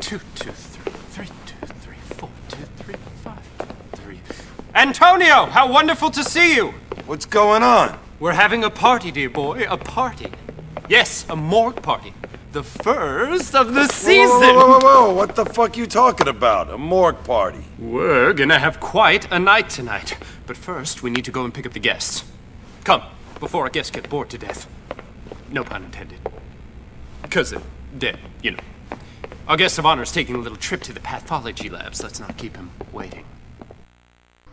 2, 2, 3, 3, 2, 3, 4, 2, 3, 5, 3. Antonio, how wonderful to see you! What's going on? We're having a party, dear boy, a party. Yes, a morgue party. The first of the season! Whoa, what the fuck you talking about? A morgue party? We're gonna have quite a night tonight. But first, we need to go and pick up the guests. Come, before our guests get bored to death. No pun intended. 'Cause they're dead, you know. Our guest of honor is taking a little trip to the pathology labs. Let's not keep him waiting.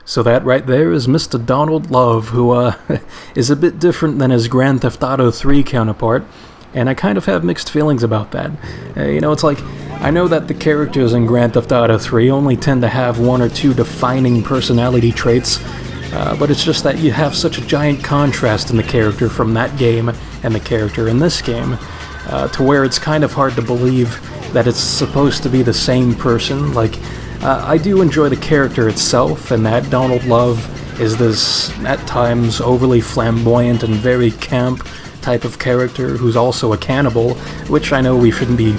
So that right there is Mr. Donald Love, who is a bit different than his Grand Theft Auto 3 counterpart, and I kind of have mixed feelings about that. It's like, I know that the characters in Grand Theft Auto 3 only tend to have one or two defining personality traits, but it's just that you have such a giant contrast in the character from that game and the character in this game, to where it's kind of hard to believe that it's supposed to be the same person. Like, I do enjoy the character itself, and that Donald Love is this, at times, overly flamboyant and very camp type of character who's also a cannibal, which I know we shouldn't be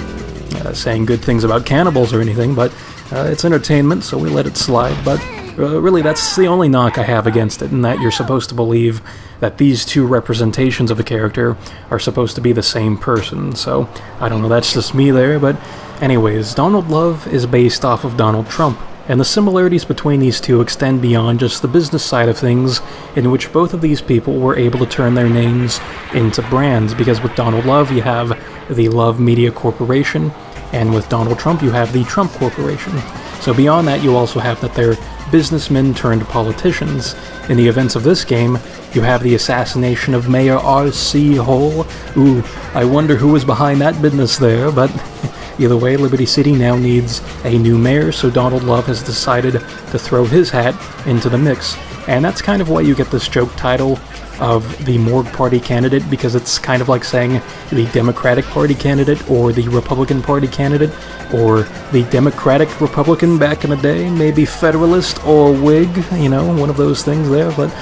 saying good things about cannibals or anything, but it's entertainment, so we let it slide. But really, that's the only knock I have against it, in that you're supposed to believe that these two representations of a character are supposed to be the same person. So, I don't know, that's just me there, but anyways, Donald Love is based off of Donald Trump, and the similarities between these two extend beyond just the business side of things, in which both of these people were able to turn their names into brands, because with Donald Love you have the Love Media Corporation, and with Donald Trump you have the Trump Corporation. So beyond that, you also have that they're businessmen turned politicians. In the events of this game, you have the assassination of Mayor R.C. Hole. Ooh, I wonder who was behind that business there, but either way, Liberty City now needs a new mayor, so Donald Love has decided to throw his hat into the mix. And that's kind of why you get this joke title of the Morgue Party candidate, because it's kind of like saying the Democratic Party candidate, or the Republican Party candidate, or the Democratic Republican back in the day, maybe Federalist or Whig, one of those things there, but,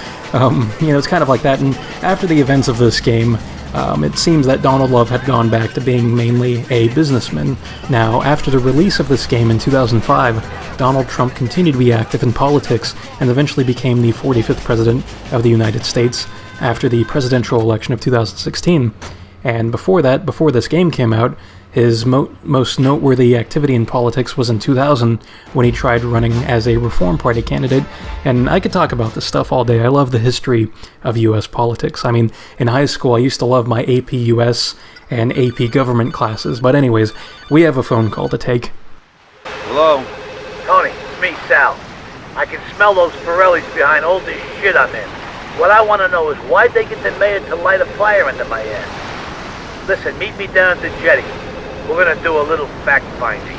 it's kind of like that. And after the events of this game, it seems that Donald Love had gone back to being mainly a businessman. Now, after the release of this game in 2005, Donald Trump continued to be active in politics and eventually became the 45th president of the United States after the presidential election of 2016. And before that, before this game came out, his most noteworthy activity in politics was in 2000, when he tried running as a Reform Party candidate. And I could talk about this stuff all day. I love the history of U.S. politics. I mean, in high school, I used to love my AP US and AP Government classes. But anyways, we have a phone call to take. Hello? Tony, it's me, Sal. I can smell those Pirellis behind all this shit I'm in. What I want to know is why'd they get the mayor to light a fire under my ass? Listen, meet me down at the jetty. We're gonna do a little fact-finding.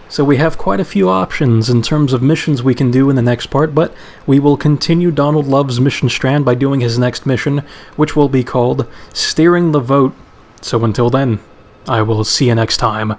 So we have quite a few options in terms of missions we can do in the next part, but we will continue Donald Love's mission strand by doing his next mission, which will be called Steering the Vote. So until then, I will see you next time.